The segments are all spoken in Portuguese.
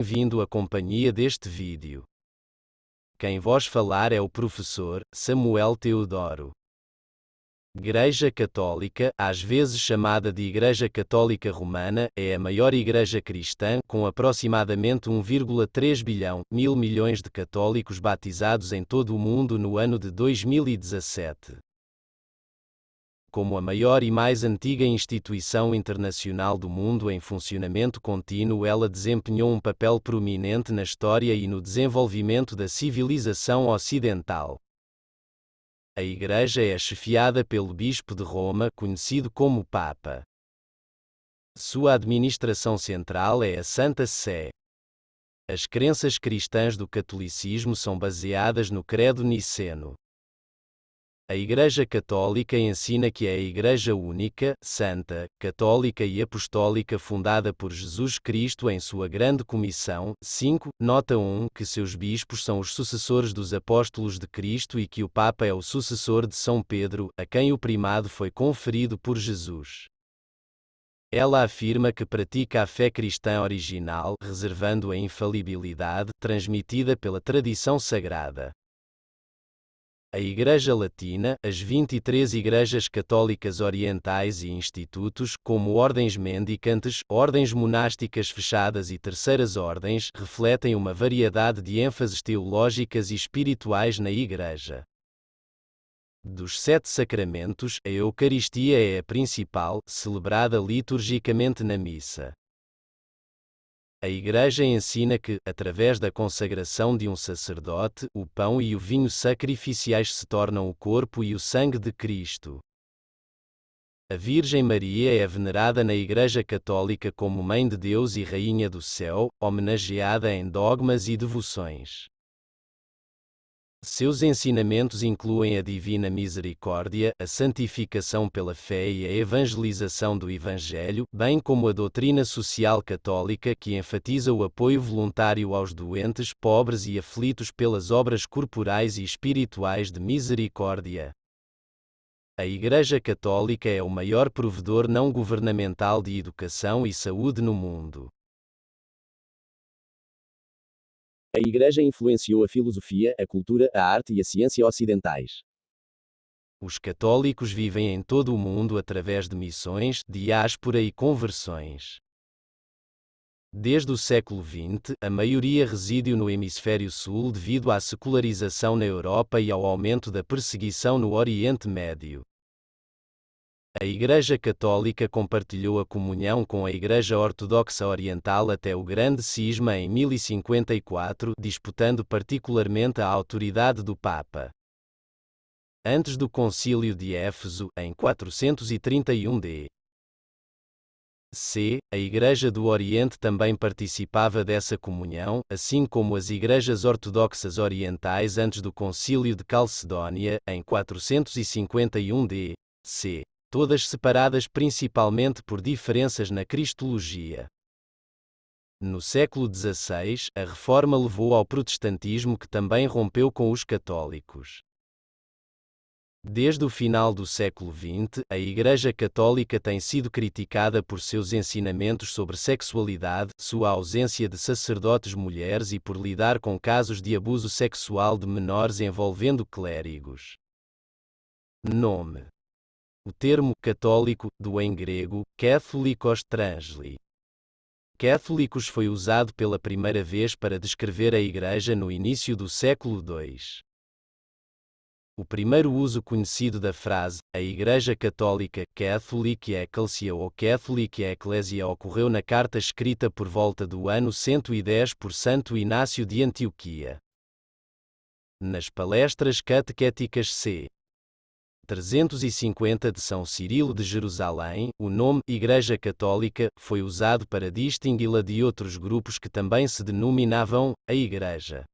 Bem-vindo à companhia deste vídeo. Quem vos falar é o professor Samuel Teodoro. Igreja Católica, às vezes chamada de Igreja Católica Romana, é a maior igreja cristã, com aproximadamente 1,3 mil milhões de católicos batizados em todo o mundo no ano de 2017. Como a maior e mais antiga instituição internacional do mundo em funcionamento contínuo, ela desempenhou um papel prominente na história e no desenvolvimento da civilização ocidental. A Igreja é chefiada pelo Bispo de Roma, conhecido como Papa. Sua administração central é a Santa Sé. As crenças cristãs do catolicismo são baseadas no Credo Niceno. A Igreja Católica ensina que é a Igreja única, santa, católica e apostólica fundada por Jesus Cristo em sua grande comissão. 5. Nota 1. Que seus bispos são os sucessores dos apóstolos de Cristo e que o Papa é o sucessor de São Pedro, a quem o primado foi conferido por Jesus. Ela afirma que pratica a fé cristã original, reservando a infalibilidade, transmitida pela tradição sagrada. A Igreja Latina, as 23 igrejas católicas orientais e institutos, como ordens mendicantes, ordens monásticas fechadas e terceiras ordens, refletem uma variedade de ênfases teológicas e espirituais na Igreja. Dos 7 sacramentos, a Eucaristia é a principal, celebrada liturgicamente na missa. A Igreja ensina que, através da consagração de um sacerdote, o pão e o vinho sacrificiais se tornam o corpo e o sangue de Cristo. A Virgem Maria é venerada na Igreja Católica como Mãe de Deus e Rainha do Céu, homenageada em dogmas e devoções. Seus ensinamentos incluem a divina misericórdia, a santificação pela fé e a evangelização do Evangelho, bem como a doutrina social católica que enfatiza o apoio voluntário aos doentes, pobres e aflitos pelas obras corporais e espirituais de misericórdia. A Igreja Católica é o maior provedor não governamental de educação e saúde no mundo. A Igreja influenciou a filosofia, a cultura, a arte e a ciência ocidentais. Os católicos vivem em todo o mundo através de missões, diáspora e conversões. Desde o século XX, a maioria reside no hemisfério sul devido à secularização na Europa e ao aumento da perseguição no Oriente Médio. A Igreja Católica compartilhou a comunhão com a Igreja Ortodoxa Oriental até o Grande Cisma em 1054, disputando particularmente a autoridade do Papa. Antes do Concílio de Éfeso, em 431 d.C., a Igreja do Oriente também participava dessa comunhão, assim como as igrejas ortodoxas orientais antes do Concílio de Calcedónia, em 451 d.C., todas separadas principalmente por diferenças na cristologia. No século XVI, a Reforma levou ao protestantismo que também rompeu com os católicos. Desde o final do século XX, a Igreja Católica tem sido criticada por seus ensinamentos sobre sexualidade, sua ausência de sacerdotes mulheres e por lidar com casos de abuso sexual de menores envolvendo clérigos. Nome: o termo católico, do em grego, katholikos transli. Católicos foi usado pela primeira vez para descrever a Igreja no início do século II. O primeiro uso conhecido da frase, a Igreja Católica, Catholic Ecclesia ou Catholic Ecclesia, ocorreu na carta escrita por volta do ano 110 por Santo Inácio de Antioquia. Nas palestras catequéticas c. 350 de São Cirilo de Jerusalém, o nome Igreja Católica foi usado para distingui-la de outros grupos que também se denominavam a Igreja.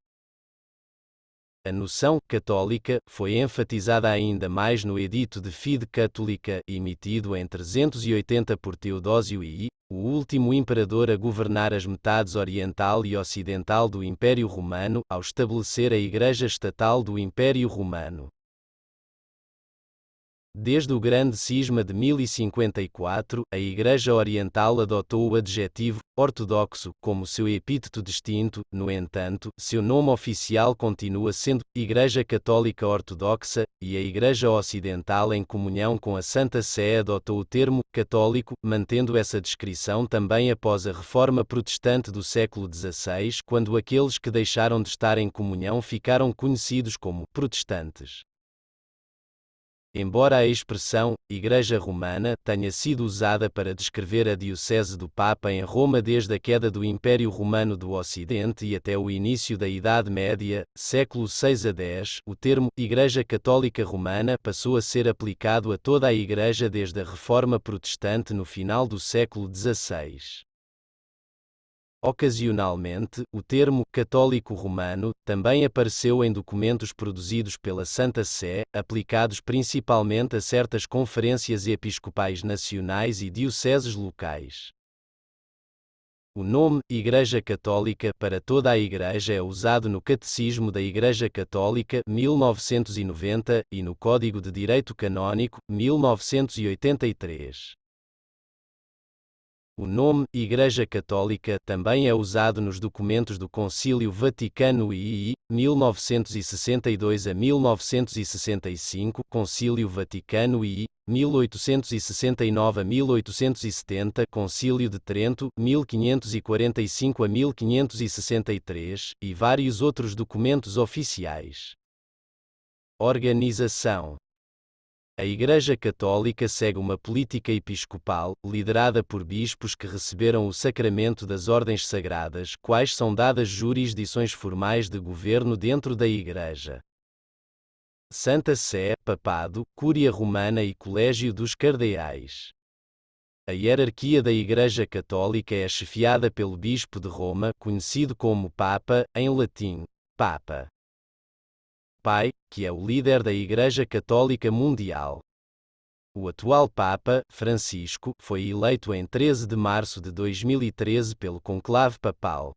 A noção católica foi enfatizada ainda mais no Edito de Fide Católica, emitido em 380 por Teodósio I, o último imperador a governar as metades oriental e ocidental do Império Romano, ao estabelecer a Igreja Estatal do Império Romano. Desde o Grande Cisma de 1054, a Igreja Oriental adotou o adjetivo ortodoxo como seu epíteto distinto. No entanto, seu nome oficial continua sendo Igreja Católica Ortodoxa, e a Igreja Ocidental, em comunhão com a Santa Sé, adotou o termo católico, mantendo essa descrição também após a Reforma Protestante do século XVI, quando aqueles que deixaram de estar em comunhão ficaram conhecidos como protestantes. Embora a expressão Igreja Romana tenha sido usada para descrever a diocese do Papa em Roma desde a queda do Império Romano do Ocidente e até o início da Idade Média, século 6 a 10, o termo Igreja Católica Romana passou a ser aplicado a toda a Igreja desde a Reforma Protestante no final do século XVI. Ocasionalmente, o termo católico romano também apareceu em documentos produzidos pela Santa Sé, aplicados principalmente a certas conferências episcopais nacionais e dioceses locais. O nome Igreja Católica para toda a Igreja é usado no Catecismo da Igreja Católica 1990 e no Código de Direito Canônico 1983. O nome Igreja Católica também é usado nos documentos do Concílio Vaticano II, 1962 a 1965, Concílio Vaticano II, 1869 a 1870, Concílio de Trento, 1545 a 1563, e vários outros documentos oficiais. Organização. A Igreja Católica segue uma política episcopal, liderada por bispos que receberam o sacramento das ordens sagradas, quais são dadas jurisdições formais de governo dentro da Igreja. Santa Sé, Papado, Cúria Romana e Colégio dos Cardeais. A hierarquia da Igreja Católica é chefiada pelo Bispo de Roma, conhecido como Papa, em latim, Papa. Pai, que é o líder da Igreja Católica Mundial. O atual Papa, Francisco, foi eleito em 13 de março de 2013 pelo conclave papal.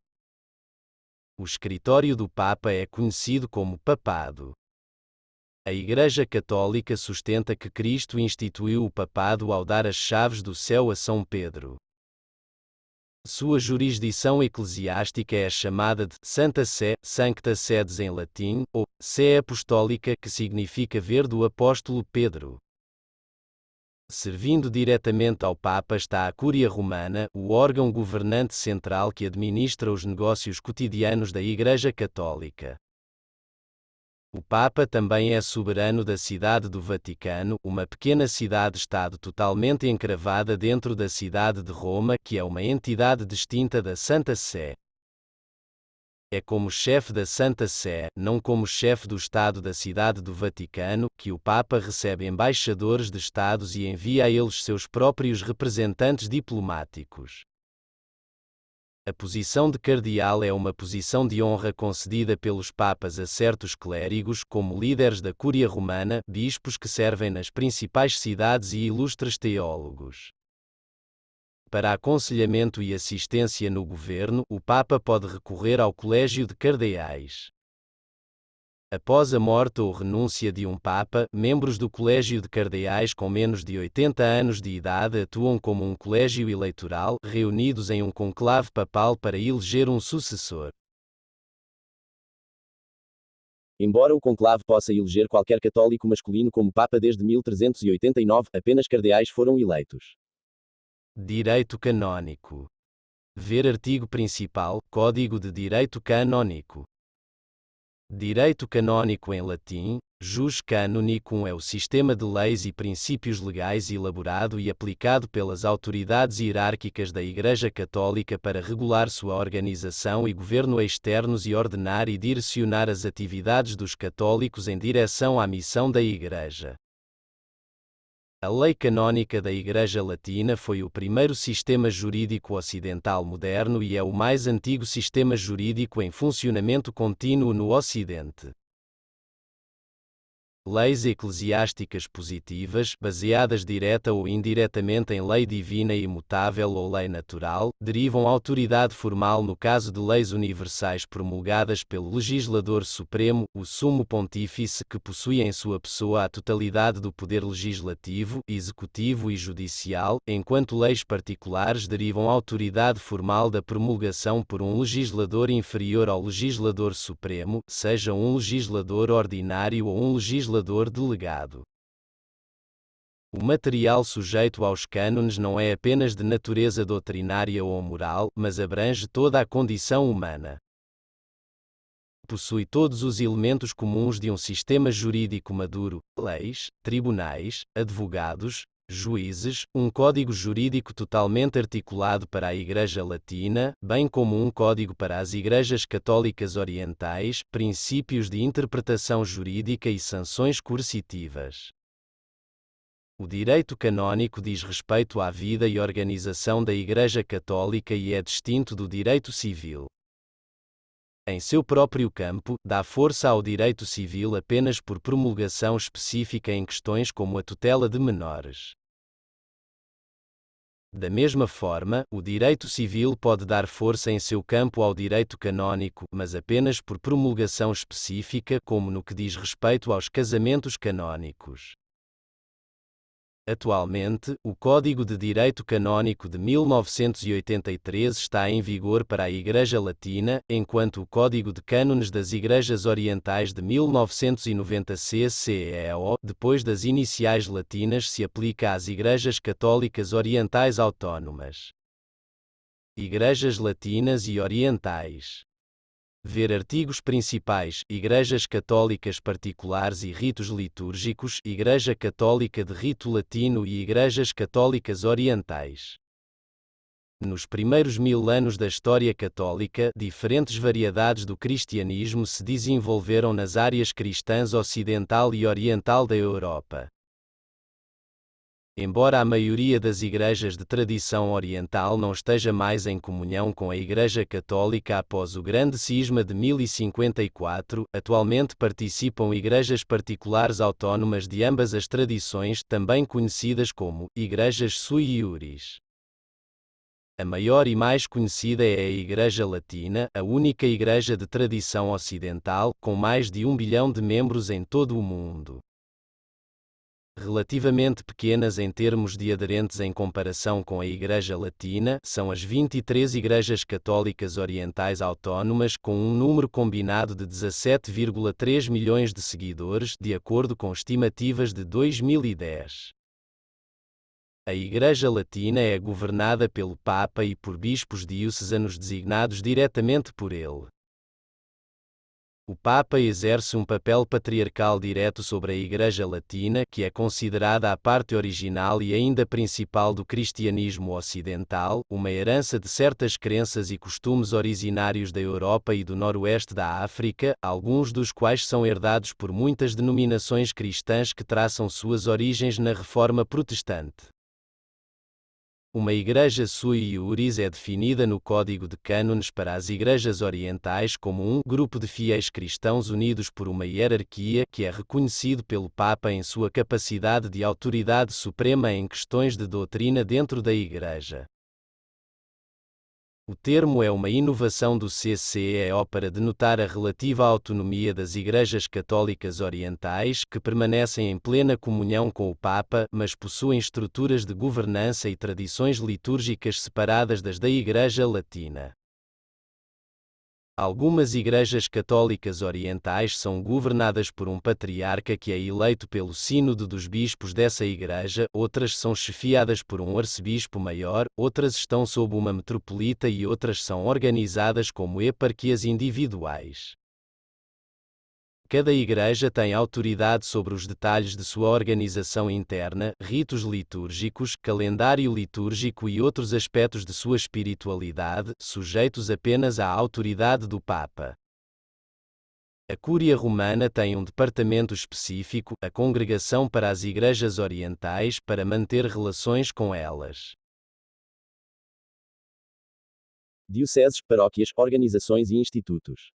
O escritório do Papa é conhecido como Papado. A Igreja Católica sustenta que Cristo instituiu o papado ao dar as chaves do céu a São Pedro. Sua jurisdição eclesiástica é chamada de Santa Sé, Sancta Sedes em latim, ou Sé Apostólica, que significa ver do apóstolo Pedro. Servindo diretamente ao Papa está a Cúria Romana, o órgão governante central que administra os negócios cotidianos da Igreja Católica. O Papa também é soberano da Cidade do Vaticano, uma pequena cidade-estado totalmente encravada dentro da cidade de Roma, que é uma entidade distinta da Santa Sé. É como chefe da Santa Sé, não como chefe do Estado da Cidade do Vaticano, que o Papa recebe embaixadores de Estados e envia a eles seus próprios representantes diplomáticos. A posição de cardeal é uma posição de honra concedida pelos papas a certos clérigos, como líderes da Cúria Romana, bispos que servem nas principais cidades e ilustres teólogos. Para aconselhamento e assistência no governo, o Papa pode recorrer ao Colégio de Cardeais. Após a morte ou renúncia de um Papa, membros do Colégio de Cardeais com menos de 80 anos de idade atuam como um colégio eleitoral, reunidos em um conclave papal para eleger um sucessor. Embora o conclave possa eleger qualquer católico masculino como Papa desde 1389, apenas cardeais foram eleitos. Direito canônico. Ver artigo principal, Código de Direito Canônico. Direito canônico em latim, jus canonicum é o sistema de leis e princípios legais elaborado e aplicado pelas autoridades hierárquicas da Igreja Católica para regular sua organização e governo externos e ordenar e direcionar as atividades dos católicos em direção à missão da Igreja. A lei canônica da Igreja Latina foi o primeiro sistema jurídico ocidental moderno e é o mais antigo sistema jurídico em funcionamento contínuo no Ocidente. Leis eclesiásticas positivas, baseadas direta ou indiretamente em lei divina e imutável ou lei natural, derivam autoridade formal no caso de leis universais promulgadas pelo legislador supremo, o Sumo Pontífice, que possui em sua pessoa a totalidade do poder legislativo, executivo e judicial, enquanto leis particulares derivam autoridade formal da promulgação por um legislador inferior ao legislador supremo, seja um legislador ordinário ou um legislador delegado. O material sujeito aos cânones não é apenas de natureza doutrinária ou moral, mas abrange toda a condição humana. Possui todos os elementos comuns de um sistema jurídico maduro: leis, tribunais, advogados, juízes, um código jurídico totalmente articulado para a Igreja Latina, bem como um código para as Igrejas Católicas Orientais, princípios de interpretação jurídica e sanções coercitivas. O direito canônico diz respeito à vida e organização da Igreja Católica e é distinto do direito civil. Em seu próprio campo, dá força ao direito civil apenas por promulgação específica em questões como a tutela de menores. Da mesma forma, o direito civil pode dar força em seu campo ao direito canônico, mas apenas por promulgação específica, como no que diz respeito aos casamentos canônicos. Atualmente, o Código de Direito Canônico de 1983 está em vigor para a Igreja Latina, enquanto o Código de Cânones das Igrejas Orientais de 1990 CCEO, depois das iniciais latinas, se aplica às Igrejas Católicas Orientais Autónomas. Igrejas Latinas e Orientais. Ver artigos principais: Igrejas Católicas Particulares e Ritos Litúrgicos, Igreja Católica de Rito Latino e Igrejas Católicas Orientais. Nos primeiros 1000 anos da história católica, diferentes variedades do cristianismo se desenvolveram nas áreas cristãs ocidental e oriental da Europa. Embora a maioria das igrejas de tradição oriental não esteja mais em comunhão com a Igreja Católica após o Grande Cisma de 1054, atualmente participam igrejas particulares autónomas de ambas as tradições, também conhecidas como igrejas sui iuris. A maior e mais conhecida é a Igreja Latina, a única igreja de tradição ocidental, com mais de 1 bilhão de membros em todo o mundo. Relativamente pequenas em termos de aderentes em comparação com a Igreja Latina, são as 23 Igrejas Católicas Orientais Autónomas, com um número combinado de 17,3 milhões de seguidores, de acordo com estimativas de 2010. A Igreja Latina é governada pelo Papa e por bispos diocesanos designados diretamente por ele. O Papa exerce um papel patriarcal direto sobre a Igreja Latina, que é considerada a parte original e ainda principal do cristianismo ocidental, uma herança de certas crenças e costumes originários da Europa e do noroeste da África, alguns dos quais são herdados por muitas denominações cristãs que traçam suas origens na Reforma Protestante. Uma igreja sui iuris é definida no Código de Cânones para as igrejas orientais como um grupo de fiéis cristãos unidos por uma hierarquia que é reconhecido pelo Papa em sua capacidade de autoridade suprema em questões de doutrina dentro da Igreja. O termo é uma inovação do CCEO para denotar a relativa autonomia das Igrejas Católicas Orientais, que permanecem em plena comunhão com o Papa, mas possuem estruturas de governança e tradições litúrgicas separadas das da Igreja Latina. Algumas igrejas católicas orientais são governadas por um patriarca que é eleito pelo sínodo dos bispos dessa igreja, outras são chefiadas por um arcebispo maior, outras estão sob uma metropolita e outras são organizadas como eparquias individuais. Cada igreja tem autoridade sobre os detalhes de sua organização interna, ritos litúrgicos, calendário litúrgico e outros aspectos de sua espiritualidade, sujeitos apenas à autoridade do Papa. A Cúria Romana tem um departamento específico, a Congregação para as Igrejas Orientais, para manter relações com elas. Dioceses, paróquias, organizações e institutos.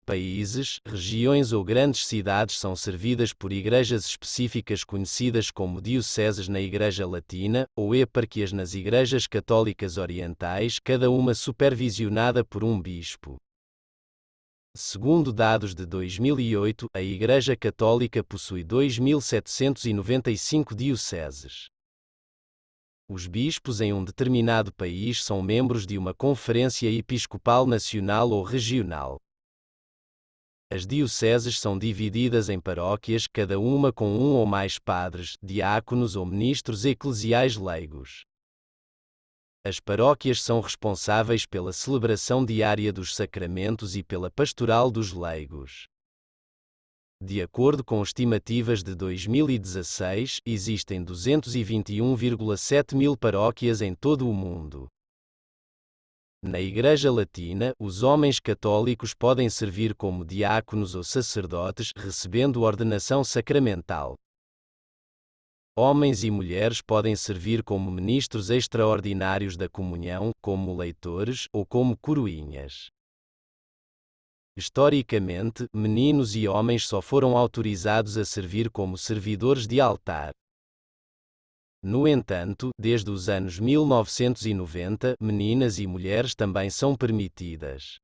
Países, regiões ou grandes cidades são servidas por igrejas específicas conhecidas como dioceses na Igreja Latina, ou eparquias nas Igrejas Católicas Orientais, cada uma supervisionada por um bispo. Segundo dados de 2008, a Igreja Católica possui 2.795 dioceses. Os bispos em um determinado país são membros de uma conferência episcopal nacional ou regional. As dioceses são divididas em paróquias, cada uma com um ou mais padres, diáconos ou ministros eclesiais leigos. As paróquias são responsáveis pela celebração diária dos sacramentos e pela pastoral dos leigos. De acordo com estimativas de 2016, existem 221,7 mil paróquias em todo o mundo. Na Igreja Latina, os homens católicos podem servir como diáconos ou sacerdotes, recebendo ordenação sacramental. Homens e mulheres podem servir como ministros extraordinários da comunhão, como leitores, ou como coroinhas. Historicamente, meninos e homens só foram autorizados a servir como servidores de altar. No entanto, desde os anos 1990, meninas e mulheres também são permitidas.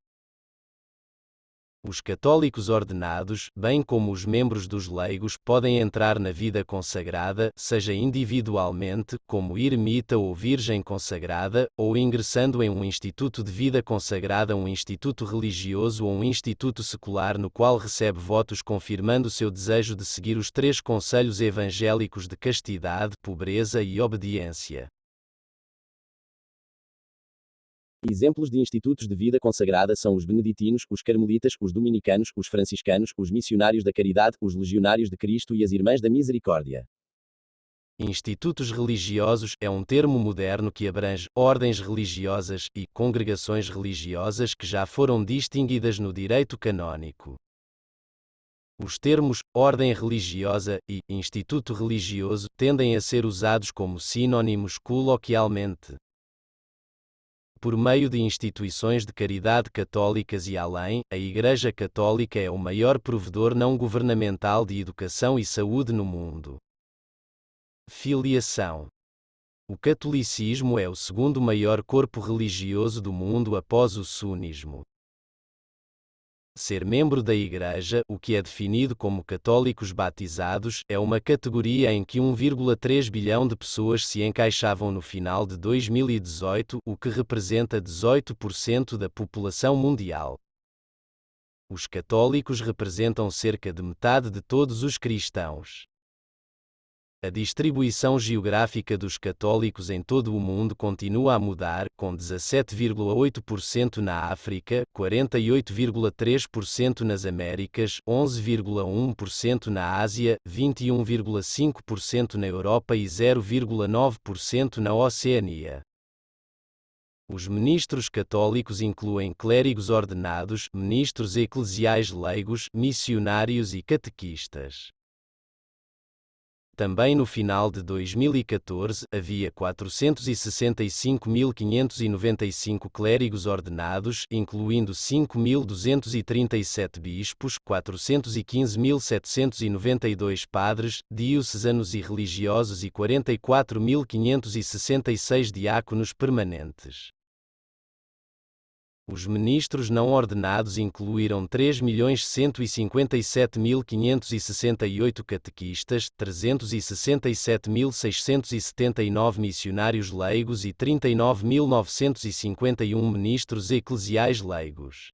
Os católicos ordenados, bem como os membros dos leigos, podem entrar na vida consagrada, seja individualmente, como eremita ou virgem consagrada, ou ingressando em um instituto de vida consagrada, um instituto religioso ou um instituto secular no qual recebe votos confirmando seu desejo de seguir os 3 conselhos evangélicos de castidade, pobreza e obediência. Exemplos de institutos de vida consagrada são os beneditinos, os carmelitas, os dominicanos, os franciscanos, os missionários da caridade, os legionários de Cristo e as Irmãs da Misericórdia. Institutos religiosos é um termo moderno que abrange ordens religiosas e congregações religiosas que já foram distinguidas no direito canônico. Os termos ordem religiosa e instituto religioso tendem a ser usados como sinônimos coloquialmente. Por meio de instituições de caridade católicas e além, a Igreja Católica é o maior provedor não governamental de educação e saúde no mundo. Filiação. O catolicismo é o segundo maior corpo religioso do mundo após o sunismo. Ser membro da Igreja, o que é definido como católicos batizados, é uma categoria em que 1,3 bilhão de pessoas se encaixavam no final de 2018, o que representa 18% da população mundial. Os católicos representam cerca de metade de todos os cristãos. A distribuição geográfica dos católicos em todo o mundo continua a mudar, com 17,8% na África, 48,3% nas Américas, 11,1% na Ásia, 21,5% na Europa e 0,9% na Oceania. Os ministros católicos incluem clérigos ordenados, ministros eclesiais leigos, missionários e catequistas. Também no final de 2014, havia 465.595 clérigos ordenados, incluindo 5.237 bispos, 415.792 padres, diocesanos e religiosos e 44.566 diáconos permanentes. Os ministros não ordenados incluíram 3.157.568 catequistas, 367.679 missionários leigos e 39.951 ministros eclesiais leigos.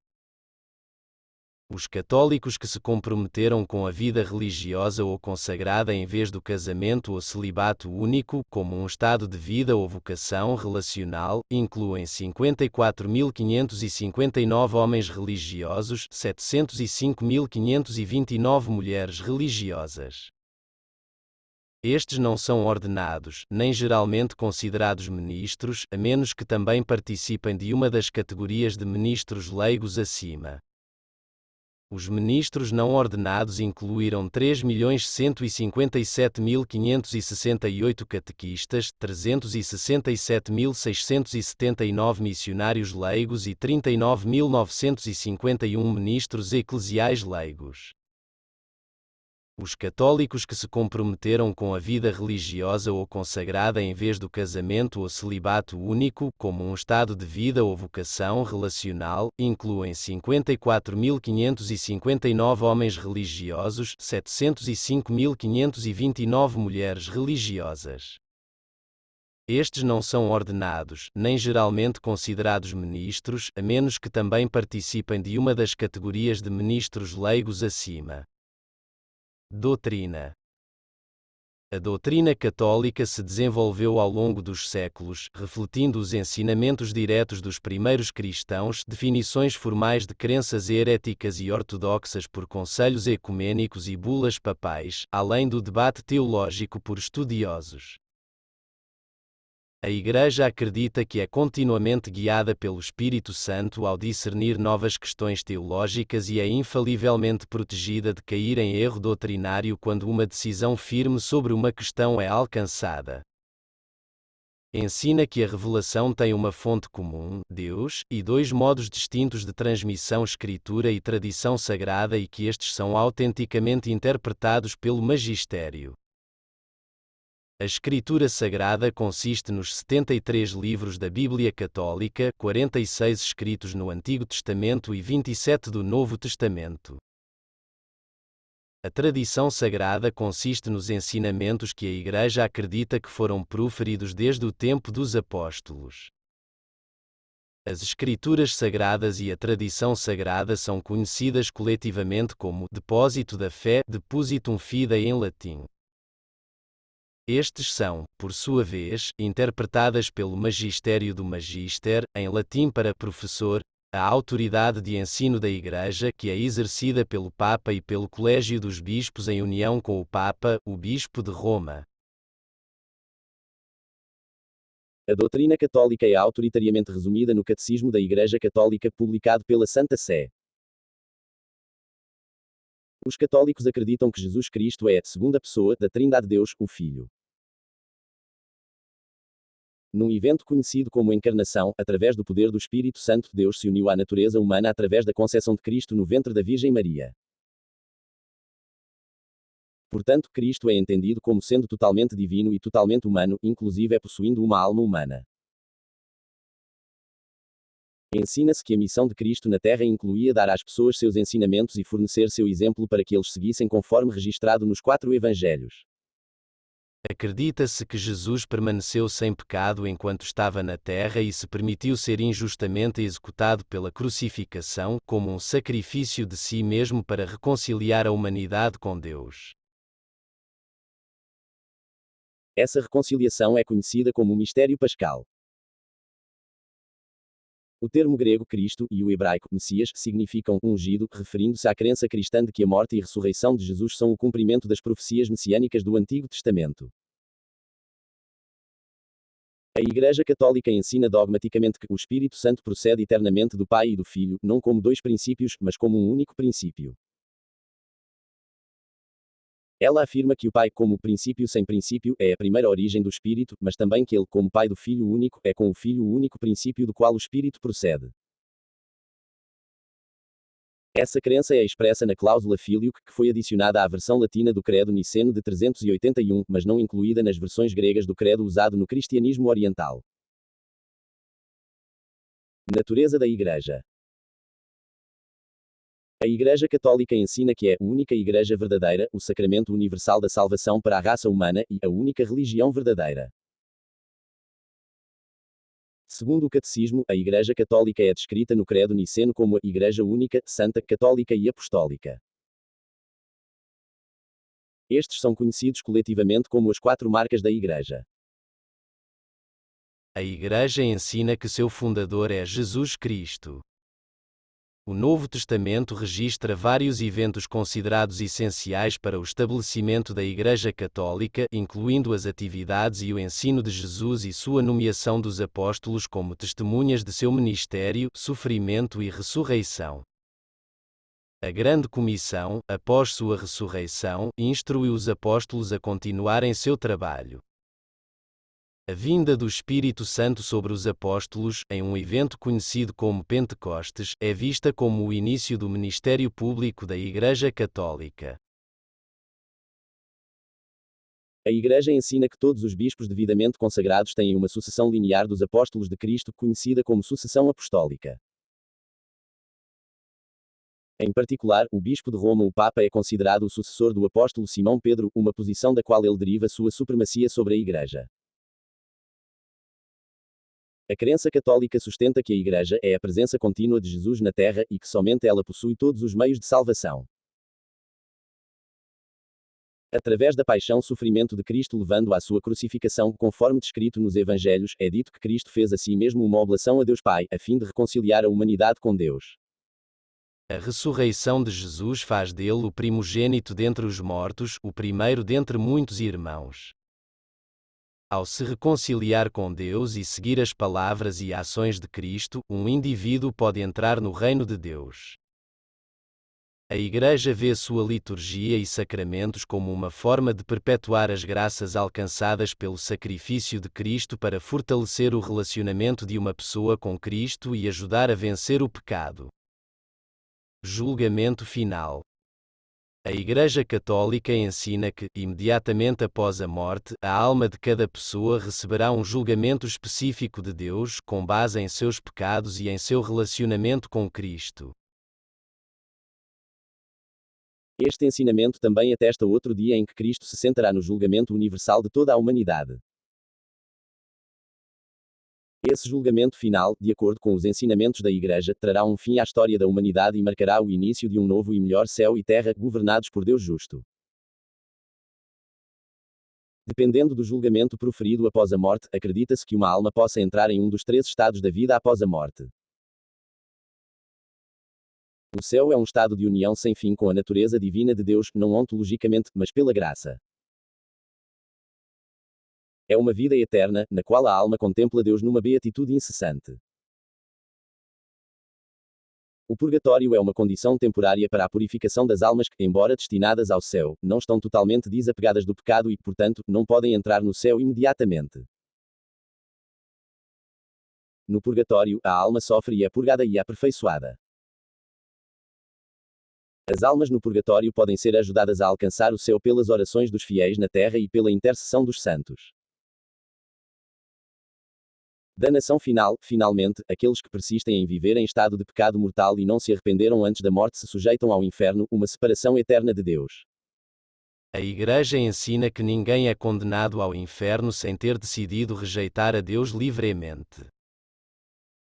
Os católicos que se comprometeram com a vida religiosa ou consagrada em vez do casamento ou celibato único, como um estado de vida ou vocação relacional, incluem 54.559 homens religiosos, 705.529 mulheres religiosas. Estes não são ordenados, nem geralmente considerados ministros, a menos que também participem de uma das categorias de ministros leigos acima. Os ministros não ordenados incluíram 3.157.568 catequistas, 367.679 missionários leigos e 39.951 ministros eclesiais leigos. Os católicos que se comprometeram com a vida religiosa ou consagrada em vez do casamento ou celibato único, como um estado de vida ou vocação relacional, incluem 54.559 homens religiosos, 705.529 mulheres religiosas. Estes não são ordenados, nem geralmente considerados ministros, a menos que também participem de uma das categorias de ministros leigos acima. Doutrina. A doutrina católica se desenvolveu ao longo dos séculos, refletindo os ensinamentos diretos dos primeiros cristãos, definições formais de crenças heréticas e ortodoxas por conselhos ecumênicos e bulas papais, além do debate teológico por estudiosos. A Igreja acredita que é continuamente guiada pelo Espírito Santo ao discernir novas questões teológicas e é infalivelmente protegida de cair em erro doutrinário quando uma decisão firme sobre uma questão é alcançada. Ensina que a revelação tem uma fonte comum, Deus, e dois modos distintos de transmissão, Escritura e tradição sagrada, e que estes são autenticamente interpretados pelo magistério. A Escritura Sagrada consiste nos 73 livros da Bíblia Católica, 46 escritos no Antigo Testamento e 27 do Novo Testamento. A tradição sagrada consiste nos ensinamentos que a Igreja acredita que foram proferidos desde o tempo dos apóstolos. As Escrituras Sagradas e a tradição sagrada são conhecidas coletivamente como depósito da fé, depositum fidei em latim. Estes são, por sua vez, interpretadas pelo magistério do magister, em latim para professor, a autoridade de ensino da Igreja, que é exercida pelo Papa e pelo Colégio dos Bispos em união com o Papa, o Bispo de Roma. A doutrina católica é autoritariamente resumida no Catecismo da Igreja Católica publicado pela Santa Sé. Os católicos acreditam que Jesus Cristo é a segunda pessoa da Trindade Deus, o Filho. Num evento conhecido como encarnação, através do poder do Espírito Santo, Deus se uniu à natureza humana através da concepção de Cristo no ventre da Virgem Maria. Portanto, Cristo é entendido como sendo totalmente divino e totalmente humano, inclusive possuindo uma alma humana. Ensina-se que a missão de Cristo na Terra incluía dar às pessoas seus ensinamentos e fornecer seu exemplo para que eles seguissem conforme registrado nos 4 Evangelhos. Acredita-se que Jesus permaneceu sem pecado enquanto estava na terra e se permitiu ser injustamente executado pela crucificação, como um sacrifício de si mesmo para reconciliar a humanidade com Deus. Essa reconciliação é conhecida como o mistério pascal. O termo grego Cristo e o hebraico Messias significam ungido, referindo-se à crença cristã de que a morte e ressurreição de Jesus são o cumprimento das profecias messiânicas do Antigo Testamento. A Igreja Católica ensina dogmaticamente que o Espírito Santo procede eternamente do Pai e do Filho, não como dois princípios, mas como um único princípio. Ela afirma que o Pai, como princípio sem princípio, é a primeira origem do Espírito, mas também que ele, como Pai do Filho único, é com o Filho o único princípio do qual o Espírito procede. Essa crença é expressa na cláusula Filioque, que foi adicionada à versão latina do Credo Niceno de 381, mas não incluída nas versões gregas do Credo usado no cristianismo oriental. Natureza da Igreja. A Igreja Católica ensina que é a única Igreja verdadeira, o sacramento universal da salvação para a raça humana, e a única religião verdadeira. Segundo o Catecismo, a Igreja Católica é descrita no Credo Niceno como a Igreja única, santa, católica e apostólica. Estes são conhecidos coletivamente como as 4 marcas da Igreja. A Igreja ensina que seu fundador é Jesus Cristo. O Novo Testamento registra vários eventos considerados essenciais para o estabelecimento da Igreja Católica, incluindo as atividades e o ensino de Jesus e sua nomeação dos apóstolos como testemunhas de seu ministério, sofrimento e ressurreição. A Grande Comissão, após sua ressurreição, instrui os apóstolos a continuarem seu trabalho. A vinda do Espírito Santo sobre os apóstolos, em um evento conhecido como Pentecostes, é vista como o início do ministério público da Igreja Católica. A Igreja ensina que todos os bispos devidamente consagrados têm uma sucessão linear dos apóstolos de Cristo, conhecida como sucessão apostólica. Em particular, o bispo de Roma, o Papa, é considerado o sucessor do apóstolo Simão Pedro, uma posição da qual ele deriva sua supremacia sobre a Igreja. A crença católica sustenta que a Igreja é a presença contínua de Jesus na Terra e que somente ela possui todos os meios de salvação. Através da paixão-sofrimento de Cristo levando à sua crucificação, conforme descrito nos Evangelhos, é dito que Cristo fez a si mesmo uma oblação a Deus Pai, a fim de reconciliar a humanidade com Deus. A ressurreição de Jesus faz dele o primogênito dentre os mortos, o primeiro dentre muitos irmãos. Ao se reconciliar com Deus e seguir as palavras e ações de Cristo, um indivíduo pode entrar no reino de Deus. A Igreja vê sua liturgia e sacramentos como uma forma de perpetuar as graças alcançadas pelo sacrifício de Cristo para fortalecer o relacionamento de uma pessoa com Cristo e ajudar a vencer o pecado. Julgamento final. A Igreja Católica ensina que, imediatamente após a morte, a alma de cada pessoa receberá um julgamento específico de Deus, com base em seus pecados e em seu relacionamento com Cristo. Este ensinamento também atesta outro dia em que Cristo se sentará no julgamento universal de toda a humanidade. Esse julgamento final, de acordo com os ensinamentos da Igreja, trará um fim à história da humanidade e marcará o início de um novo e melhor céu e terra, governados por Deus justo. Dependendo do julgamento proferido após a morte, acredita-se que uma alma possa entrar em um dos três estados da vida após a morte. O céu é um estado de união sem fim com a natureza divina de Deus, não ontologicamente, mas pela graça. É uma vida eterna, na qual a alma contempla Deus numa beatitude incessante. O purgatório é uma condição temporária para a purificação das almas que, embora destinadas ao céu, não estão totalmente desapegadas do pecado e, portanto, não podem entrar no céu imediatamente. No purgatório, a alma sofre e é purgada e aperfeiçoada. As almas no purgatório podem ser ajudadas a alcançar o céu pelas orações dos fiéis na terra e pela intercessão dos santos. Danação final, finalmente, aqueles que persistem em viver em estado de pecado mortal e não se arrependeram antes da morte se sujeitam ao inferno, uma separação eterna de Deus. A Igreja ensina que ninguém é condenado ao inferno sem ter decidido rejeitar a Deus livremente.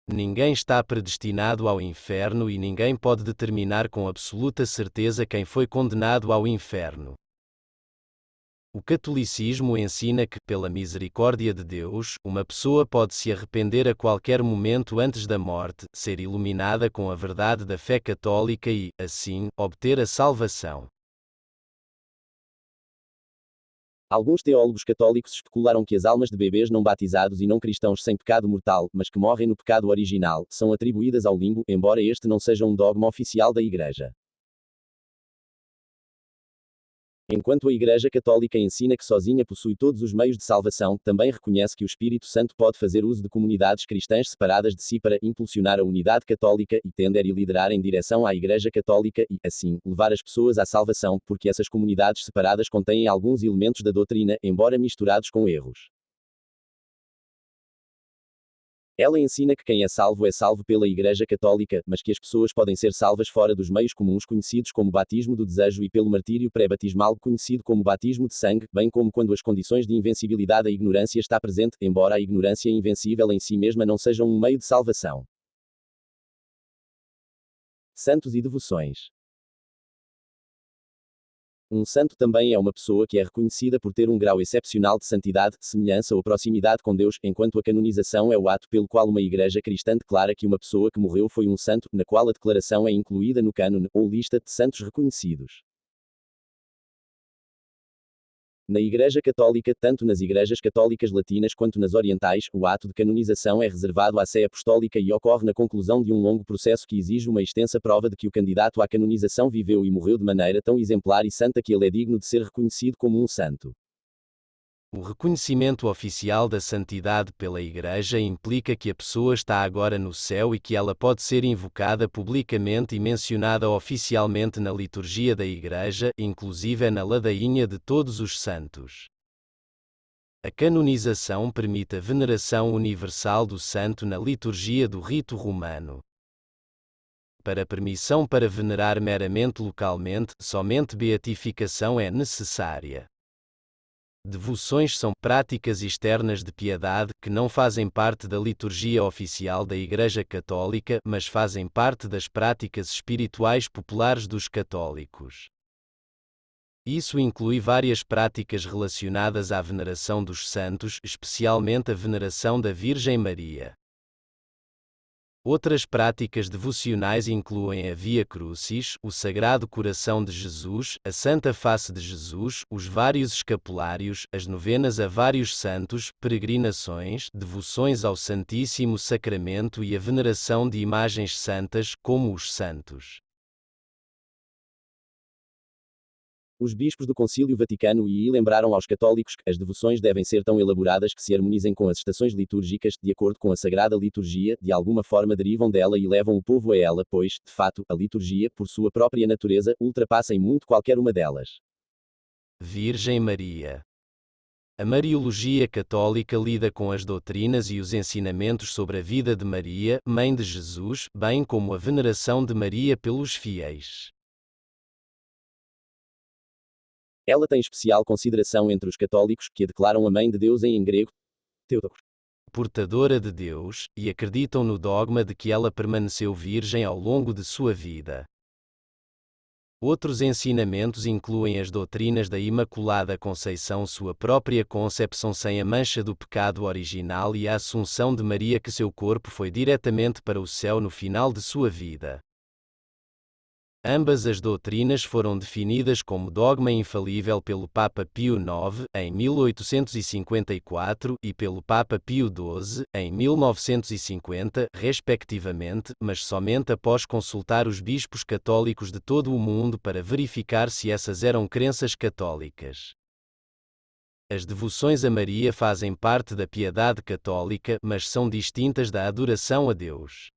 Ninguém está predestinado ao inferno e ninguém pode determinar com absoluta certeza quem foi condenado ao inferno. O catolicismo ensina que, pela misericórdia de Deus, uma pessoa pode se arrepender a qualquer momento antes da morte, ser iluminada com a verdade da fé católica e, assim, obter a salvação. Alguns teólogos católicos especularam que as almas de bebês não batizados e não cristãos sem pecado mortal, mas que morrem no pecado original, são atribuídas ao limbo, embora este não seja um dogma oficial da Igreja. Enquanto a Igreja Católica ensina que sozinha possui todos os meios de salvação, também reconhece que o Espírito Santo pode fazer uso de comunidades cristãs separadas de si para impulsionar a unidade católica e tender e liderar em direção à Igreja Católica e, assim, levar as pessoas à salvação, porque essas comunidades separadas contêm alguns elementos da doutrina, embora misturados com erros. Ela ensina que quem é salvo pela Igreja Católica, mas que as pessoas podem ser salvas fora dos meios comuns conhecidos como batismo do desejo e pelo martírio pré-batismal conhecido como batismo de sangue, bem como quando as condições de invencibilidade a ignorância está presente, embora a ignorância invencível em si mesma não sejam um meio de salvação. Santos e devoções. Um santo também é uma pessoa que é reconhecida por ter um grau excepcional de santidade, semelhança ou proximidade com Deus, enquanto a canonização é o ato pelo qual uma igreja cristã declara que uma pessoa que morreu foi um santo, na qual a declaração é incluída no cânone, ou lista de santos reconhecidos. Na Igreja Católica, tanto nas igrejas católicas latinas quanto nas orientais, o ato de canonização é reservado à Sé Apostólica e ocorre na conclusão de um longo processo que exige uma extensa prova de que o candidato à canonização viveu e morreu de maneira tão exemplar e santa que ele é digno de ser reconhecido como um santo. O reconhecimento oficial da santidade pela Igreja implica que a pessoa está agora no céu e que ela pode ser invocada publicamente e mencionada oficialmente na liturgia da Igreja, inclusive na ladainha de todos os santos. A canonização permite a veneração universal do santo na liturgia do rito romano. Para permissão para venerar meramente localmente, somente beatificação é necessária. Devoções são práticas externas de piedade que não fazem parte da liturgia oficial da Igreja Católica, mas fazem parte das práticas espirituais populares dos católicos. Isso inclui várias práticas relacionadas à veneração dos santos, especialmente a veneração da Virgem Maria. Outras práticas devocionais incluem a Via Crucis, o Sagrado Coração de Jesus, a Santa Face de Jesus, os vários escapulários, as novenas a vários santos, peregrinações, devoções ao Santíssimo Sacramento e a veneração de imagens santas, como os santos. Os bispos do Concílio Vaticano II lembraram aos católicos que as devoções devem ser tão elaboradas que se harmonizem com as estações litúrgicas, de acordo com a Sagrada Liturgia, de alguma forma derivam dela e levam o povo a ela, pois, de fato, a liturgia, por sua própria natureza, ultrapassa em muito qualquer uma delas. Virgem Maria. A Mariologia católica lida com as doutrinas e os ensinamentos sobre a vida de Maria, mãe de Jesus, bem como a veneração de Maria pelos fiéis. Ela tem especial consideração entre os católicos, que a declaram a Mãe de Deus em grego, Theotokos, Portadora de Deus, e acreditam no dogma de que ela permaneceu virgem ao longo de sua vida. Outros ensinamentos incluem as doutrinas da Imaculada Conceição, sua própria concepção sem a mancha do pecado original e a Assunção de Maria, que seu corpo foi diretamente para o céu no final de sua vida. Ambas as doutrinas foram definidas como dogma infalível pelo Papa Pio IX, em 1854, e pelo Papa Pio XII, em 1950, respectivamente, mas somente após consultar os bispos católicos de todo o mundo para verificar se essas eram crenças católicas. As devoções a Maria fazem parte da piedade católica, mas são distintas da adoração a Deus.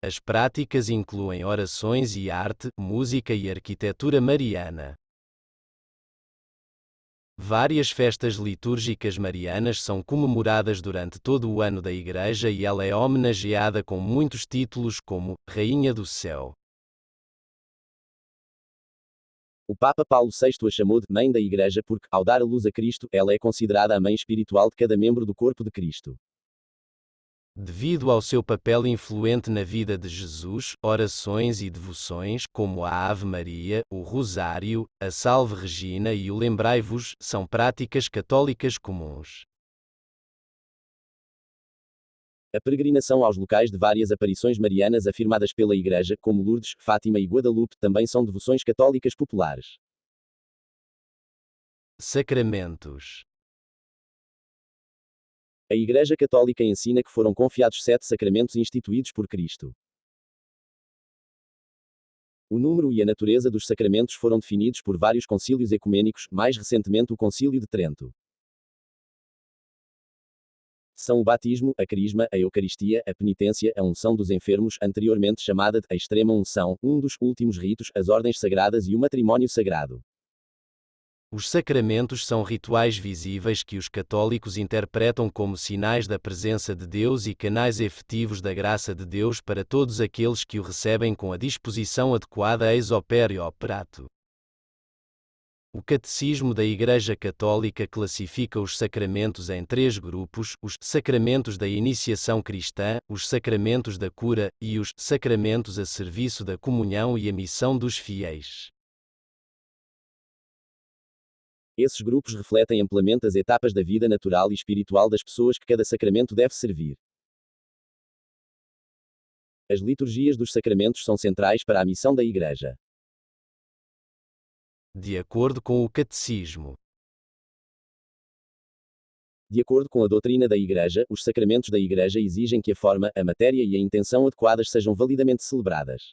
As práticas incluem orações e arte, música e arquitetura mariana. Várias festas litúrgicas marianas são comemoradas durante todo o ano da Igreja e ela é homenageada com muitos títulos como Rainha do Céu. O Papa Paulo VI a chamou de Mãe da Igreja porque, ao dar a luz a Cristo, ela é considerada a mãe espiritual de cada membro do corpo de Cristo. Devido ao seu papel influente na vida de Jesus, orações e devoções, como a Ave Maria, o Rosário, a Salve Regina e o Lembrai-vos, são práticas católicas comuns. A peregrinação aos locais de várias aparições marianas afirmadas pela Igreja, como Lourdes, Fátima e Guadalupe, também são devoções católicas populares. Sacramentos. A Igreja Católica ensina que foram confiados 7 sacramentos instituídos por Cristo. O número e a natureza dos sacramentos foram definidos por vários concílios ecumênicos, mais recentemente o Concílio de Trento. São o batismo, a crisma, a Eucaristia, a penitência, a unção dos enfermos, anteriormente chamada de a extrema unção, um dos últimos ritos, as ordens sagradas e o matrimónio sagrado. Os sacramentos são rituais visíveis que os católicos interpretam como sinais da presença de Deus e canais efetivos da graça de Deus para todos aqueles que o recebem com a disposição adequada ex opere operato. O Catecismo da Igreja Católica classifica os sacramentos em 3 grupos: os sacramentos da iniciação cristã, os sacramentos da cura, e os sacramentos a serviço da comunhão e a missão dos fiéis. Esses grupos refletem amplamente as etapas da vida natural e espiritual das pessoas que cada sacramento deve servir. As liturgias dos sacramentos são centrais para a missão da Igreja. De acordo com o Catecismo. De acordo com a doutrina da Igreja, os sacramentos da Igreja exigem que a forma, a matéria e a intenção adequadas sejam validamente celebradas.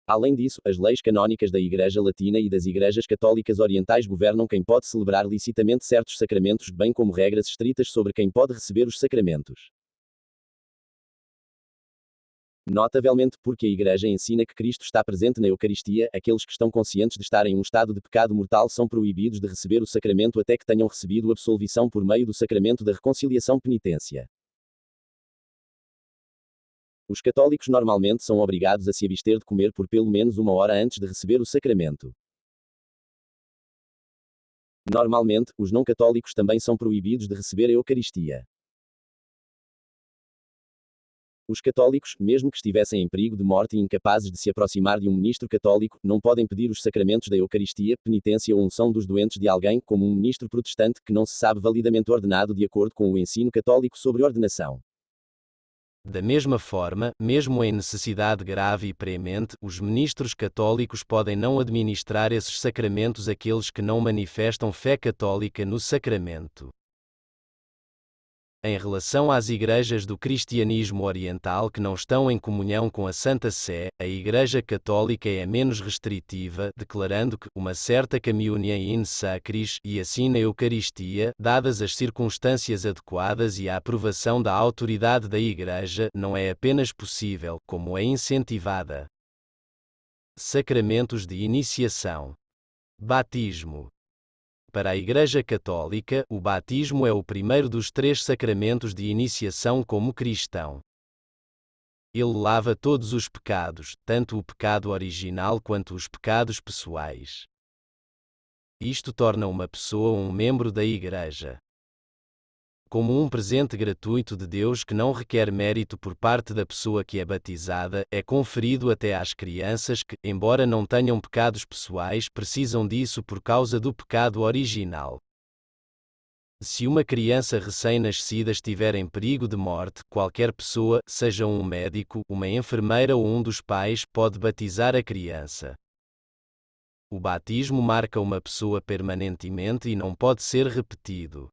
Além disso, as leis canónicas da Igreja Latina e das Igrejas Católicas Orientais governam quem pode celebrar licitamente certos sacramentos, bem como regras estritas sobre quem pode receber os sacramentos. Notavelmente, porque a Igreja ensina que Cristo está presente na Eucaristia, aqueles que estão conscientes de estar em um estado de pecado mortal são proibidos de receber o sacramento até que tenham recebido absolvição por meio do sacramento da reconciliação penitência. Os católicos normalmente são obrigados a se abster de comer por pelo menos 1 hora antes de receber o sacramento. Normalmente, os não católicos também são proibidos de receber a Eucaristia. Os católicos, mesmo que estivessem em perigo de morte e incapazes de se aproximar de um ministro católico, não podem pedir os sacramentos da Eucaristia, penitência ou unção dos doentes de alguém, como um ministro protestante que não se sabe validamente ordenado de acordo com o ensino católico sobre ordenação. Da mesma forma, mesmo em necessidade grave e premente, os ministros católicos podem não administrar esses sacramentos àqueles que não manifestam fé católica no sacramento. Em relação às igrejas do cristianismo oriental que não estão em comunhão com a Santa Sé, a Igreja Católica é menos restritiva, declarando que uma certa communion in sacris e assim na Eucaristia, dadas as circunstâncias adequadas e a aprovação da autoridade da Igreja, não é apenas possível, como é incentivada. Sacramentos de iniciação. Batismo. Para a Igreja Católica, o batismo é o primeiro dos 3 sacramentos de iniciação como cristão. Ele lava todos os pecados, tanto o pecado original quanto os pecados pessoais. Isto torna uma pessoa um membro da Igreja. Como um presente gratuito de Deus que não requer mérito por parte da pessoa que é batizada, é conferido até às crianças que, embora não tenham pecados pessoais, precisam disso por causa do pecado original. Se uma criança recém-nascida estiver em perigo de morte, qualquer pessoa, seja um médico, uma enfermeira ou um dos pais, pode batizar a criança. O batismo marca uma pessoa permanentemente e não pode ser repetido.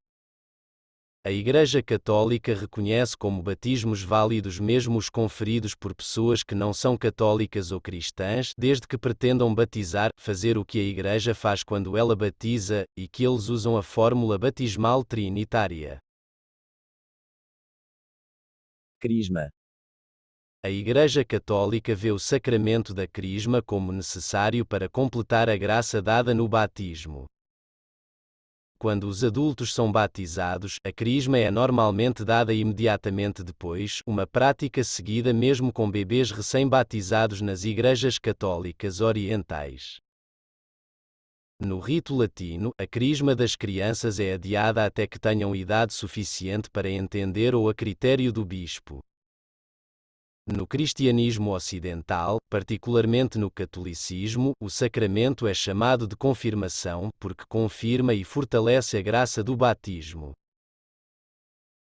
A Igreja Católica reconhece como batismos válidos mesmo os conferidos por pessoas que não são católicas ou cristãs, desde que pretendam batizar, fazer o que a Igreja faz quando ela batiza, e que eles usam a fórmula batismal trinitária. Crisma. A Igreja Católica vê o sacramento da Crisma como necessário para completar a graça dada no batismo. Quando os adultos são batizados, a crisma é normalmente dada imediatamente depois, uma prática seguida mesmo com bebês recém-batizados nas igrejas católicas orientais. No rito latino, a crisma das crianças é adiada até que tenham idade suficiente para entender ou a critério do bispo. No cristianismo ocidental, particularmente no catolicismo, o sacramento é chamado de confirmação, porque confirma e fortalece a graça do batismo.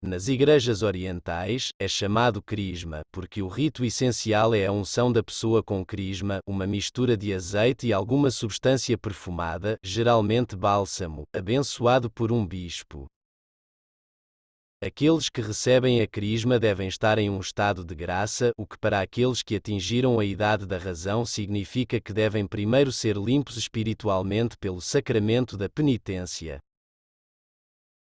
Nas igrejas orientais, é chamado crisma, porque o rito essencial é a unção da pessoa com crisma, uma mistura de azeite e alguma substância perfumada, geralmente bálsamo, abençoado por um bispo. Aqueles que recebem a crisma devem estar em um estado de graça, o que para aqueles que atingiram a idade da razão significa que devem primeiro ser limpos espiritualmente pelo sacramento da penitência.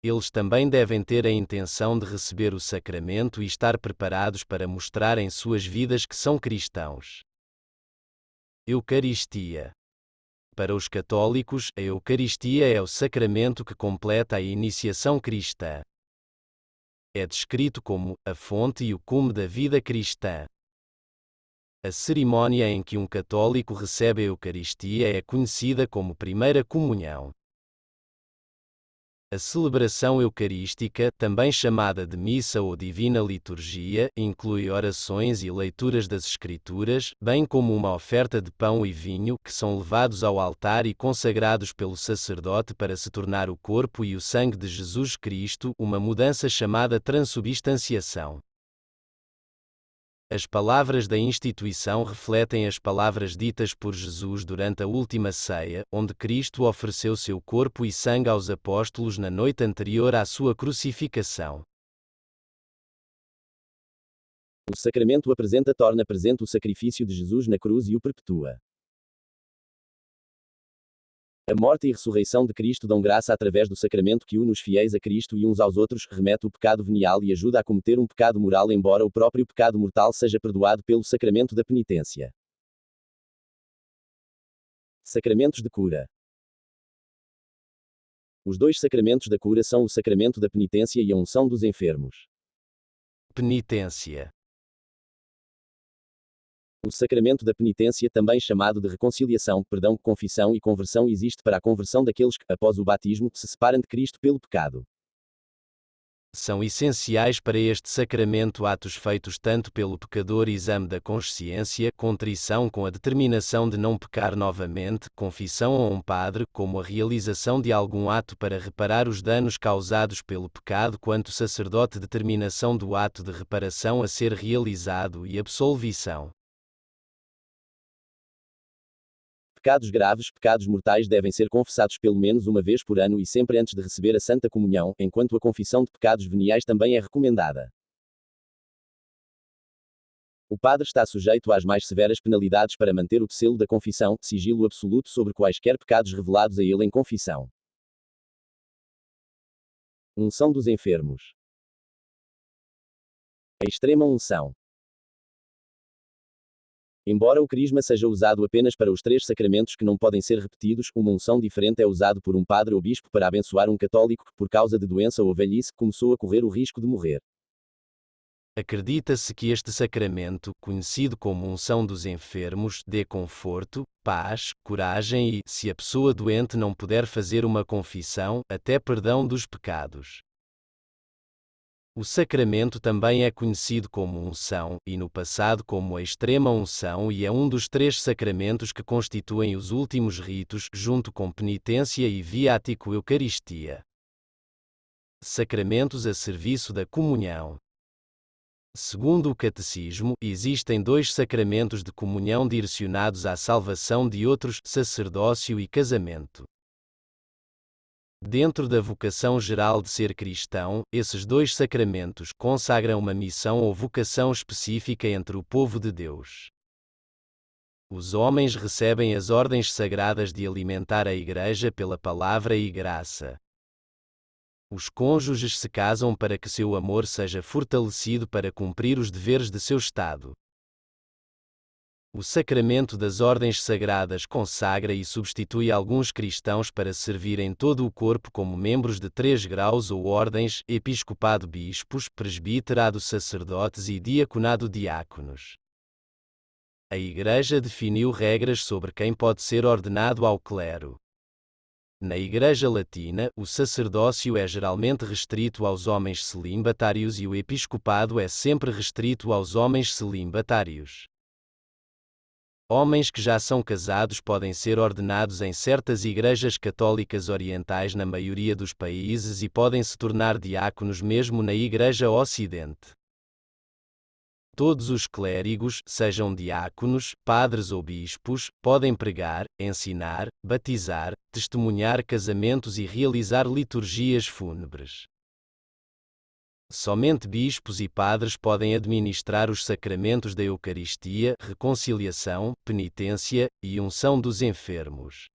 Eles também devem ter a intenção de receber o sacramento e estar preparados para mostrar em suas vidas que são cristãos. Eucaristia. Para os católicos, a Eucaristia é o sacramento que completa a iniciação cristã. É descrito como a fonte e o cume da vida cristã. A cerimônia em que um católico recebe a Eucaristia é conhecida como Primeira Comunhão. A celebração eucarística, também chamada de missa ou divina liturgia, inclui orações e leituras das Escrituras, bem como uma oferta de pão e vinho, que são levados ao altar e consagrados pelo sacerdote para se tornar o corpo e o sangue de Jesus Cristo, uma mudança chamada transubstanciação. As palavras da instituição refletem as palavras ditas por Jesus durante a última ceia, onde Cristo ofereceu seu corpo e sangue aos apóstolos na noite anterior à sua crucificação. O sacramento torna presente o sacrifício de Jesus na cruz e o perpetua. A morte e ressurreição de Cristo dão graça através do sacramento que une os fiéis a Cristo e uns aos outros, remete o pecado venial e ajuda a cometer um pecado moral, embora o próprio pecado mortal seja perdoado pelo sacramento da penitência. Sacramentos de cura. Os dois sacramentos da cura são o sacramento da penitência e a unção dos enfermos. Penitência. O sacramento da penitência, também chamado de reconciliação, perdão, confissão e conversão, existe para a conversão daqueles que, após o batismo, se separam de Cristo pelo pecado. São essenciais para este sacramento atos feitos tanto pelo pecador, exame da consciência, contrição com a determinação de não pecar novamente, confissão a um padre, como a realização de algum ato para reparar os danos causados pelo pecado quanto sacerdote, determinação do ato de reparação a ser realizado e absolvição. Pecados graves, pecados mortais devem ser confessados pelo menos uma vez por ano e sempre antes de receber a Santa Comunhão, enquanto a confissão de pecados veniais também é recomendada. O padre está sujeito às mais severas penalidades para manter o selo da confissão, sigilo absoluto sobre quaisquer pecados revelados a ele em confissão. Unção dos enfermos. A extrema unção. Embora o crisma seja usado apenas para os três sacramentos que não podem ser repetidos, uma unção diferente é usado por um padre ou bispo para abençoar um católico que, por causa de doença ou velhice, começou a correr o risco de morrer. Acredita-se que este sacramento, conhecido como unção dos enfermos, dê conforto, paz, coragem e, se a pessoa doente não puder fazer uma confissão, até perdão dos pecados. O sacramento também é conhecido como unção, e no passado como a extrema unção, e é um dos três sacramentos que constituem os últimos ritos, junto com penitência e viático-eucaristia. Sacramentos a serviço da comunhão. Segundo o Catecismo, existem dois sacramentos de comunhão direcionados à salvação de outros, sacerdócio e casamento. Dentro da vocação geral de ser cristão, esses dois sacramentos consagram uma missão ou vocação específica entre o povo de Deus. Os homens recebem as ordens sagradas de alimentar a Igreja pela palavra e graça. Os cônjuges se casam para que seu amor seja fortalecido para cumprir os deveres de seu Estado. O sacramento das ordens sagradas consagra e substitui alguns cristãos para servir em todo o corpo como membros de 3 graus ou ordens, episcopado bispos, presbiterado sacerdotes e diaconado diáconos. A Igreja definiu regras sobre quem pode ser ordenado ao clero. Na Igreja Latina, o sacerdócio é geralmente restrito aos homens celibatários e o episcopado é sempre restrito aos homens celibatários. Homens que já são casados podem ser ordenados em certas igrejas católicas orientais na maioria dos países e podem se tornar diáconos mesmo na Igreja Ocidente. Todos os clérigos, sejam diáconos, padres ou bispos, podem pregar, ensinar, batizar, testemunhar casamentos e realizar liturgias fúnebres. Somente bispos e padres podem administrar os sacramentos da Eucaristia, reconciliação, penitência e unção dos enfermos.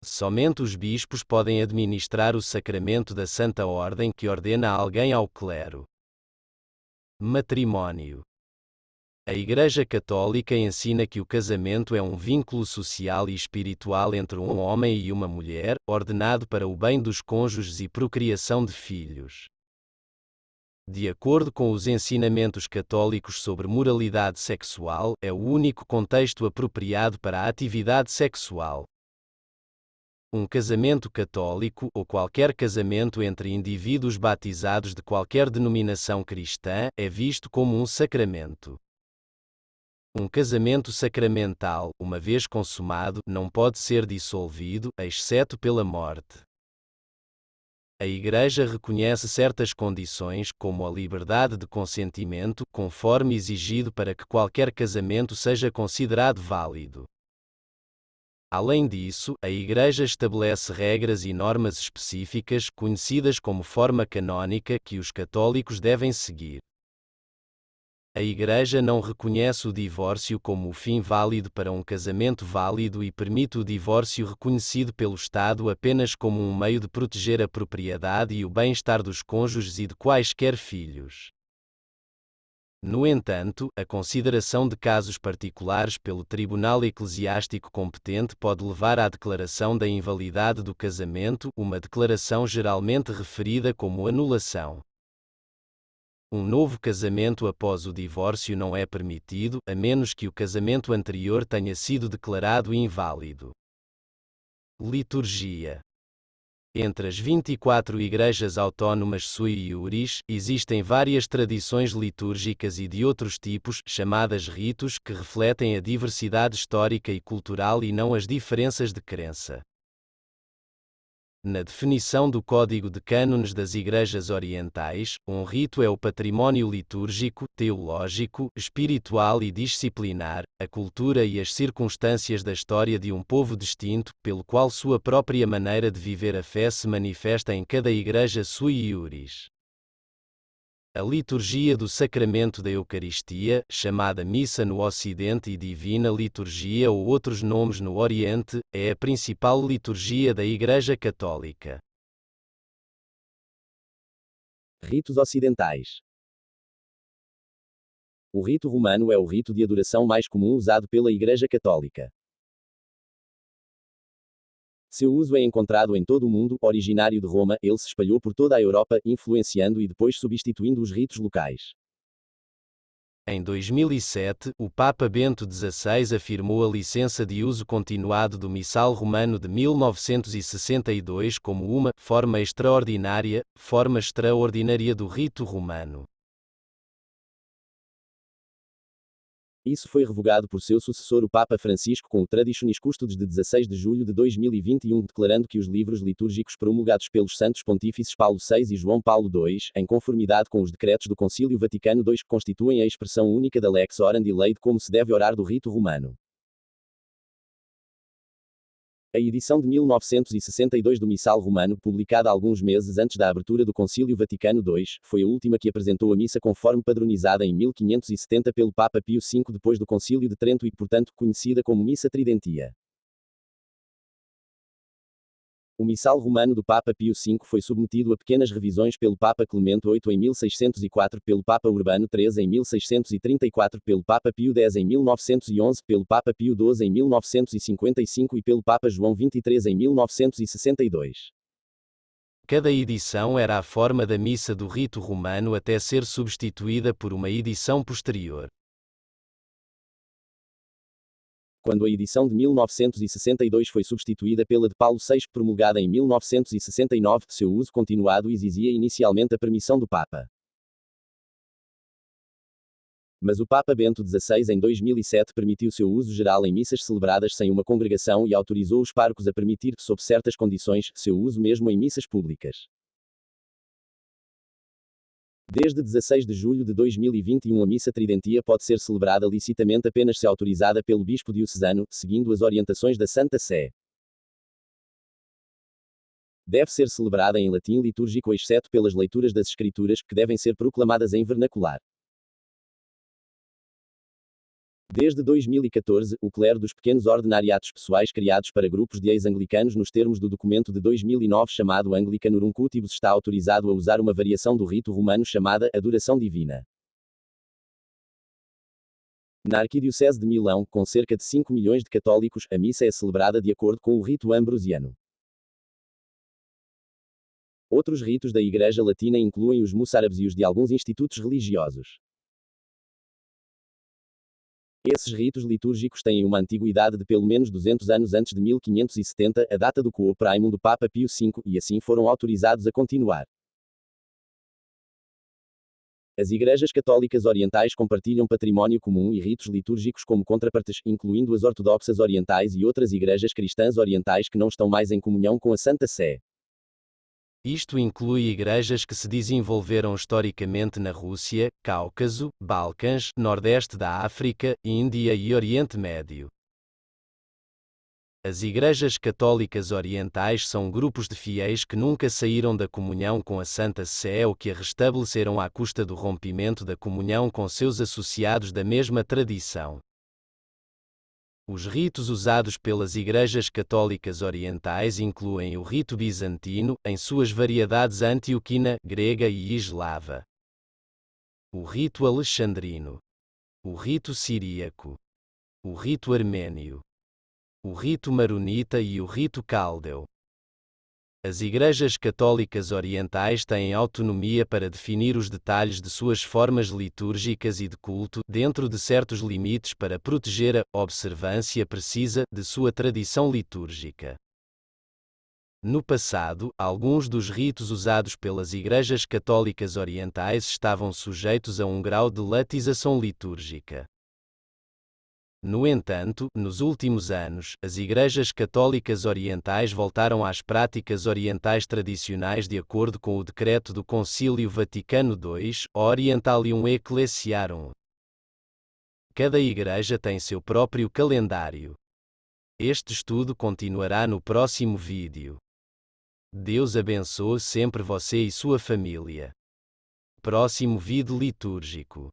Somente os bispos podem administrar o sacramento da Santa Ordem que ordena alguém ao clero. Matrimónio. A Igreja Católica ensina que o casamento é um vínculo social e espiritual entre um homem e uma mulher, ordenado para o bem dos cônjuges e procriação de filhos. De acordo com os ensinamentos católicos sobre moralidade sexual, é o único contexto apropriado para a atividade sexual. Um casamento católico, ou qualquer casamento entre indivíduos batizados de qualquer denominação cristã, é visto como um sacramento. Um casamento sacramental, uma vez consumado, não pode ser dissolvido, exceto pela morte. a Igreja reconhece certas condições, como a liberdade de consentimento, conforme exigido para que qualquer casamento seja considerado válido. Além disso, a Igreja estabelece regras e normas específicas, conhecidas como forma canônica, que os católicos devem seguir. A Igreja não reconhece o divórcio como o fim válido para um casamento válido e permite o divórcio reconhecido pelo Estado apenas como um meio de proteger a propriedade e o bem-estar dos cônjuges e de quaisquer filhos. No entanto, a consideração de casos particulares pelo tribunal eclesiástico competente pode levar à declaração da invalidade do casamento, uma declaração geralmente referida como anulação. Um novo casamento após o divórcio não é permitido, a menos que o casamento anterior tenha sido declarado inválido. Liturgia. Entre as 24 igrejas autónomas sui iuris, existem várias tradições litúrgicas e de outros tipos, chamadas ritos, que refletem a diversidade histórica e cultural e não as diferenças de crença. Na definição do Código de Cânones das Igrejas Orientais, um rito é o património litúrgico, teológico, espiritual e disciplinar, a cultura e as circunstâncias da história de um povo distinto, pelo qual sua própria maneira de viver a fé se manifesta em cada igreja sui iuris. A liturgia do sacramento da Eucaristia, chamada Missa no Ocidente e Divina Liturgia ou outros nomes no Oriente, é a principal liturgia da Igreja Católica. Ritos ocidentais. O rito romano é o rito de adoração mais comum usado pela Igreja Católica. Seu uso é encontrado em todo o mundo. Originário de Roma, ele se espalhou por toda a Europa, influenciando e depois substituindo os ritos locais. Em 2007, o Papa Bento XVI afirmou a licença de uso continuado do Missal Romano de 1962 como uma forma extraordinária do rito romano. Isso foi revogado por seu sucessor o Papa Francisco com o Traditionis Custodes de 16 de julho de 2021, declarando que os livros litúrgicos promulgados pelos Santos Pontífices Paulo VI e João Paulo II, em conformidade com os decretos do Concílio Vaticano II, constituem a expressão única da lex orandi lei de como se deve orar do rito romano. A edição de 1962 do Missal Romano, publicada alguns meses antes da abertura do Concílio Vaticano II, foi a última que apresentou a missa conforme padronizada em 1570 pelo Papa Pio V depois do Concílio de Trento e, portanto, conhecida como Missa Tridentia. O Missal Romano do Papa Pio V foi submetido a pequenas revisões pelo Papa Clemente VIII em 1604, pelo Papa Urbano III em 1634, pelo Papa Pio X em 1911, pelo Papa Pio XII em 1955 e pelo Papa João XXIII em 1962. Cada edição era a forma da missa do rito romano até ser substituída por uma edição posterior. Quando a edição de 1962 foi substituída pela de Paulo VI, promulgada em 1969, seu uso continuado exigia inicialmente a permissão do Papa. Mas o Papa Bento XVI em 2007 permitiu seu uso geral em missas celebradas sem uma congregação e autorizou os párocos a permitir, sob certas condições, seu uso mesmo em missas públicas. Desde 16 de julho de 2021 a missa tridentia pode ser celebrada licitamente apenas se autorizada pelo bispo diocesano, seguindo as orientações da Santa Sé. Deve ser celebrada em latim litúrgico exceto pelas leituras das Escrituras, que devem ser proclamadas em vernacular. Desde 2014, o clero dos pequenos ordinariatos pessoais criados para grupos de ex-anglicanos nos termos do documento de 2009 chamado Anglicanorum Cutibus está autorizado a usar uma variação do rito romano chamada adoração divina. Na Arquidiocese de Milão, com cerca de 5 milhões de católicos, a missa é celebrada de acordo com o rito ambrosiano. Outros ritos da Igreja Latina incluem os moçárabes e os de alguns institutos religiosos. Esses ritos litúrgicos têm uma antiguidade de pelo menos 200 anos antes de 1570, a data do Quo Primum do Papa Pio V, e assim foram autorizados a continuar. As igrejas católicas orientais compartilham património comum e ritos litúrgicos como contrapartes, incluindo as ortodoxas orientais e outras igrejas cristãs orientais que não estão mais em comunhão com a Santa Sé. Isto inclui igrejas que se desenvolveram historicamente na Rússia, Cáucaso, Balcãs, Nordeste da África, Índia e Oriente Médio. As igrejas católicas orientais são grupos de fiéis que nunca saíram da comunhão com a Santa Sé ou que a restabeleceram à custa do rompimento da comunhão com seus associados da mesma tradição. Os ritos usados pelas igrejas católicas orientais incluem o rito bizantino, em suas variedades antioquina, grega e eslava, o rito alexandrino, o rito siríaco, o rito armênio, o rito maronita e o rito caldeu. As igrejas católicas orientais têm autonomia para definir os detalhes de suas formas litúrgicas e de culto, dentro de certos limites para proteger a observância precisa de sua tradição litúrgica. No passado, alguns dos ritos usados pelas igrejas católicas orientais estavam sujeitos a um grau de latização litúrgica. No entanto, nos últimos anos, as igrejas católicas orientais voltaram às práticas orientais tradicionais de acordo com o decreto do Concílio Vaticano II, Orientalium Ecclesiarum. Cada igreja tem seu próprio calendário. Este estudo continuará no próximo vídeo. Deus abençoe sempre você e sua família. Próximo vídeo litúrgico.